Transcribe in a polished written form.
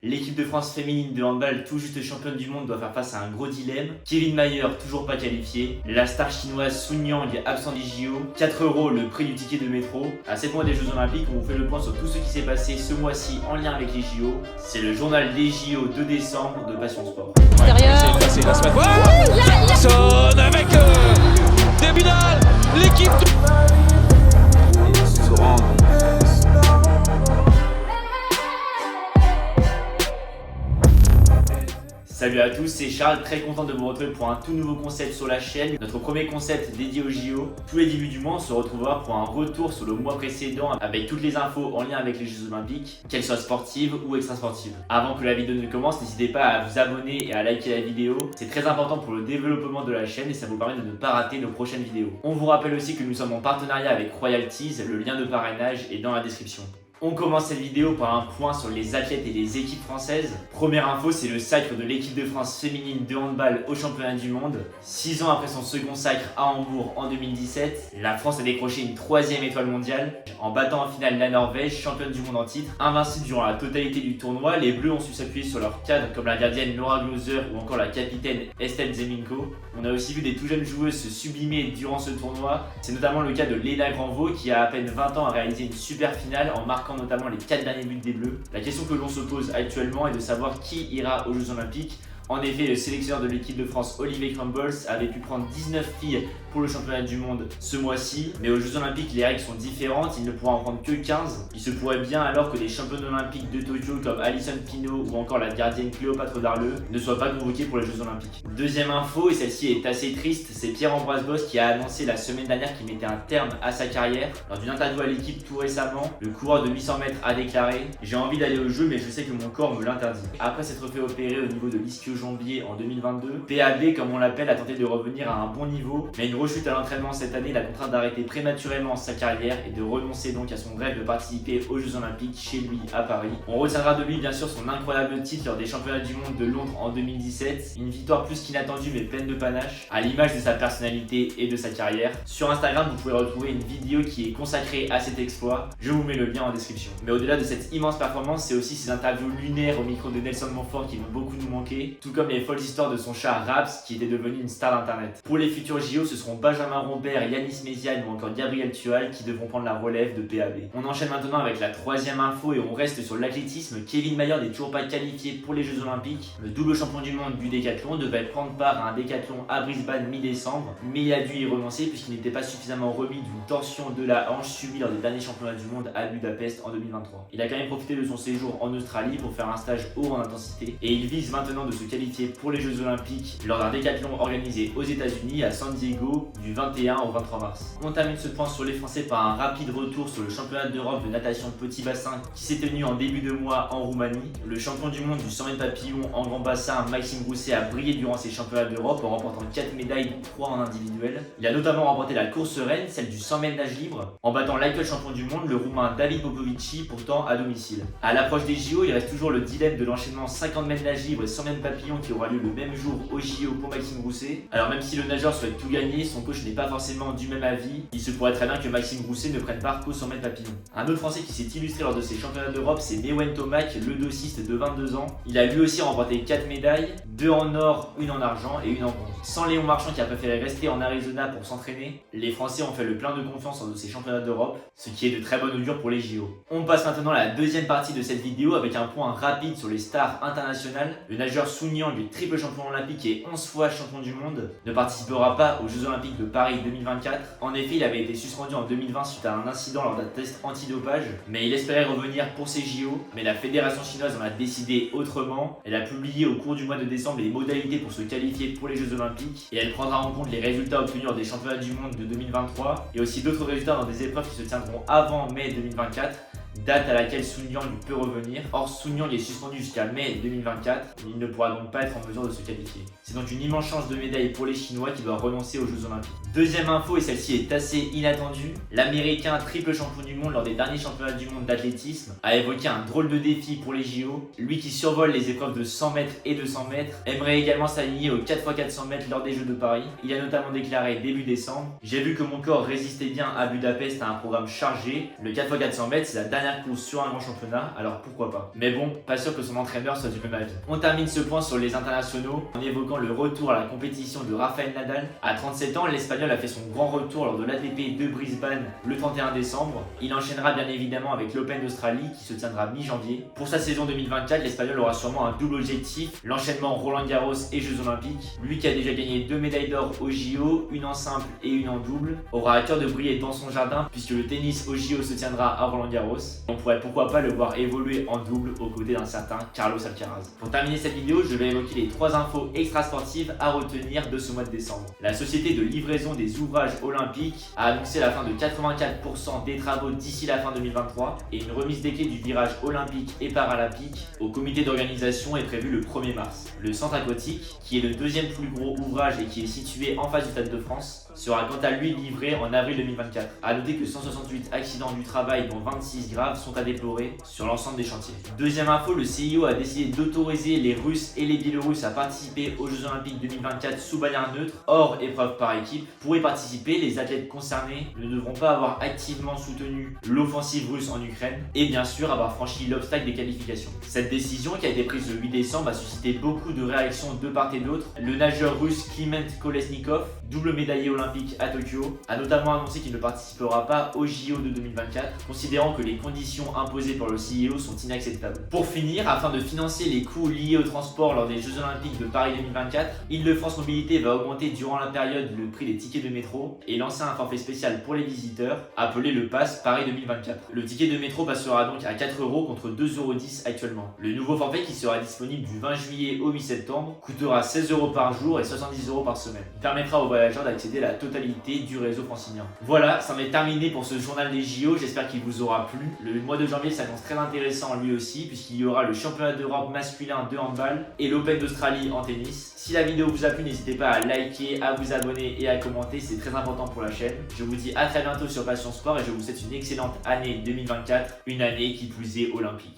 L'équipe de France féminine de handball, tout juste championne du monde, doit faire face à un gros dilemme. Kevin Mayer, toujours pas qualifié. La star chinoise Sun Yang, absent des JO. 4 € le prix du ticket de métro. À 7 mois des Jeux Olympiques, on vous fait le point sur tout ce qui s'est passé ce mois-ci en lien avec les JO. C'est le journal des JO de décembre de Passion Sport. C'est la semaine. Son avec Débinal, l'équipe de... Salut à tous, c'est Charles, très content de vous retrouver pour un tout nouveau concept sur la chaîne. Notre premier concept dédié aux JO. Tous les débuts du mois, on se retrouvera pour un retour sur le mois précédent avec toutes les infos en lien avec les Jeux Olympiques, qu'elles soient sportives ou extra-sportives. Avant que la vidéo ne commence, n'hésitez pas à vous abonner et à liker la vidéo. C'est très important pour le développement de la chaîne et ça vous permet de ne pas rater nos prochaines vidéos. On vous rappelle aussi que nous sommes en partenariat avec Royalties, le lien de parrainage est dans la description. On commence cette vidéo par un point sur les athlètes et les équipes françaises. Première info, c'est le sacre de l'équipe de France féminine de handball au championnat du monde. 6 ans après son second sacre à Hambourg en 2017, la France a décroché une 3e étoile mondiale en battant en finale la Norvège, championne du monde en titre. Invincible durant la totalité du tournoi, les Bleus ont su s'appuyer sur leurs cadres comme la gardienne Laura Glauser ou encore la capitaine Estelle Zeminko. On a aussi vu des tout jeunes joueuses se sublimer durant ce tournoi. C'est notamment le cas de Léna Granvaux qui a à peine 20 ans a réalisé une super finale en marquant notamment les 4 derniers buts des Bleus. La question que l'on se pose actuellement est de savoir qui ira aux Jeux Olympiques. En effet, le sélectionneur de l'équipe de France, Olivier Crumbles, avait pu prendre 19 filles pour le championnat du monde ce mois-ci. Mais aux Jeux Olympiques, les règles sont différentes, il ne pourra en prendre que 15. Il se pourrait bien alors que des championnes olympiques de Tokyo comme Alison Pinault ou encore la gardienne Cléopâtre Darleux ne soient pas convoquées pour les Jeux Olympiques. Deuxième info, et celle-ci est assez triste, c'est Pierre-Ambroise Boss qui a annoncé la semaine dernière qu'il mettait un terme à sa carrière. Lors d'une interview à l'équipe tout récemment, le coureur de 800 mètres a déclaré « J'ai envie d'aller au jeu mais je sais que mon corps me l'interdit ». Après s'être fait opérer au niveau de l'ischio-jambier en 2022, PAB comme on l'appelle a tenté de revenir à un bon niveau, mais une rechute à l'entraînement cette année l'a contraint d'arrêter prématurément sa carrière et de renoncer donc à son rêve de participer aux Jeux Olympiques chez lui à Paris. On retiendra de lui bien sûr son incroyable titre lors des championnats du monde de Londres en 2017, une victoire plus qu'inattendue mais pleine de panache, à l'image de sa personnalité et de sa carrière. Sur Instagram, vous pouvez retrouver une vidéo qui est consacrée à cet exploit, je vous mets le lien en description. Mais au-delà de cette immense performance, c'est aussi ses interviews lunaires au micro de Nelson Montfort qui vont beaucoup nous manquer, tout comme les folles histoires de son chat Raps qui était devenu une star d'internet. Pour les futurs JO, ce seront Benjamin Rombert, Yanis Méziane ou encore Gabriel Tual qui devront prendre la relève de PAB. On enchaîne maintenant avec la troisième info et on reste sur l'athlétisme. Kevin Mayer n'est toujours pas qualifié pour les Jeux Olympiques. Le double champion du monde du décathlon devait prendre part à un décathlon à Brisbane mi-décembre, mais il a dû y renoncer puisqu'il n'était pas suffisamment remis d'une torsion de la hanche subie lors des derniers championnats du monde à Budapest en 2023. Il a quand même profité de son séjour en Australie pour faire un stage haut en intensité et il vise maintenant de se qualifier pour les Jeux Olympiques lors d'un décathlon organisé aux États-Unis à San Diego du 21 au 23 mars. On termine ce point sur les Français par un rapide retour sur le championnat d'Europe de natation petit bassin qui s'est tenu en début de mois en Roumanie. Le champion du monde du 100 mètres papillon en grand bassin, Maxime Grousset, a brillé durant ces championnats d'Europe en remportant 4 médailles dont 3 en individuel. Il a notamment remporté la course reine, celle du 100 mètres nage libre, en battant l'actuel champion du monde, le roumain David Popovici, pourtant à domicile. À l'approche des JO, il reste toujours le dilemme de l'enchaînement 50 mètres nage libre et 100 mètres papillon qui aura lieu le même jour aux JO pour Maxime Grousset. Alors même si le nageur souhaite tout gagner, son coach n'est pas forcément du même avis. Il se pourrait très bien que Maxime Grousset ne prenne part qu'au 100 mètres papillon. Un autre Français qui s'est illustré lors de ces championnats d'Europe, c'est Newen Tomac, le dossiste de 22 ans. Il a lui aussi remporté 4 médailles, 2 en or, 1 en argent et 1 en bronze. Sans Léon Marchand qui a préféré rester en Arizona pour s'entraîner, les Français ont fait le plein de confiance lors de ces championnats d'Europe, ce qui est de très bonne augure pour les JO. On passe maintenant à la deuxième partie de cette vidéo avec un point rapide sur les stars internationales. Le nageur Sun Yang, triple champion olympique et 11 fois champion du monde, ne participera pas aux Jeux Olympiques de Paris 2024. En effet, il avait été suspendu en 2020 suite à un incident lors d'un test antidopage, mais il espérait revenir pour ces JO. Mais la fédération chinoise en a décidé autrement. Elle a publié au cours du mois de décembre les modalités pour se qualifier pour les Jeux Olympiques et elle prendra en compte les résultats obtenus lors des championnats du monde de 2023 et aussi d'autres résultats dans des épreuves qui se tiendront avant mai 2024. Date à laquelle Sun Yang peut revenir. Or, Sun Yang est suspendu jusqu'à mai 2024. Il ne pourra donc pas être en mesure de se qualifier. C'est donc une immense chance de médaille pour les Chinois qui doivent renoncer aux Jeux Olympiques. Deuxième info, et celle-ci est assez inattendue, l'Américain triple champion du monde lors des derniers championnats du monde d'athlétisme a évoqué un drôle de défi pour les JO. Lui qui survole les épreuves de 100 mètres et 200 mètres aimerait également s'aligner aux 4x400 mètres lors des Jeux de Paris. Il a notamment déclaré début décembre: « J'ai vu que mon corps résistait bien à Budapest à un programme chargé. Le 4x400 mètres, c'est la dernière dernière course sur un grand championnat, alors pourquoi pas. Mais bon, pas sûr que son entraîneur soit du même avis. On termine ce point sur les internationaux en évoquant le retour à la compétition de Rafael Nadal. À 37 ans, l'Espagnol a fait son grand retour lors de l'ATP de Brisbane le 31 décembre. Il enchaînera bien évidemment avec l'Open d'Australie qui se tiendra mi-janvier. Pour sa saison 2024, l'Espagnol aura sûrement un double objectif, l'enchaînement Roland-Garros et Jeux Olympiques. Lui qui a déjà gagné 2 médailles d'or au JO, une en simple et une en double, aura à cœur de briller dans son jardin puisque le tennis au JO se tiendra à Roland-Garros. On pourrait pourquoi pas le voir évoluer en double aux côtés d'un certain Carlos Alcaraz. Pour terminer cette vidéo, je vais évoquer les 3 infos extra-sportives à retenir de ce mois de décembre. La société de livraison des ouvrages olympiques a annoncé la fin de 84% des travaux d'ici la fin 2023 et une remise des clés du virage olympique et paralympique au comité d'organisation est prévue le 1er mars. Le centre aquatique, qui est le deuxième plus gros ouvrage et qui est situé en face du Stade de France, sera quant à lui livré en avril 2024. A noter que 168 accidents du travail dont 26 graves sont à déplorer sur l'ensemble des chantiers. Deuxième info, le CIO a décidé d'autoriser les Russes et les Biélorusses à participer aux Jeux Olympiques 2024 sous bannière neutre, hors épreuve par équipe. Pour y participer, les athlètes concernés ne devront pas avoir activement soutenu l'offensive russe en Ukraine et bien sûr avoir franchi l'obstacle des qualifications. Cette décision qui a été prise le 8 décembre a suscité beaucoup de réactions de part et d'autre. Le nageur russe Kliment Kolesnikov, double médaillé olympique à Tokyo, a notamment annoncé qu'il ne participera pas au JO de 2024, considérant que les conditions imposées par le CIO sont inacceptables. Pour finir, afin de financer les coûts liés au transport lors des Jeux Olympiques de Paris 2024, Île-de-France Mobilité va augmenter durant la période le prix des tickets de métro et lancer un forfait spécial pour les visiteurs, appelé le Pass Paris 2024. Le ticket de métro passera donc à 4 € contre 2,10 € actuellement. Le nouveau forfait, qui sera disponible du 20 juillet au 8 septembre, coûtera 16 € par jour et 70 € par semaine. Il permettra aux voyageurs d'accéder à la totalité du réseau francilien. Voilà, ça m'est terminé pour ce journal des JO, j'espère qu'il vous aura plu. Le mois de janvier s'annonce très intéressant lui aussi, puisqu'il y aura le championnat d'Europe masculin de handball et l'Open d'Australie en tennis. Si la vidéo vous a plu, n'hésitez pas à liker, à vous abonner et à commenter, c'est très important pour la chaîne. Je vous dis à très bientôt sur Passion Sport et je vous souhaite une excellente année 2024, une année qui plus est olympique.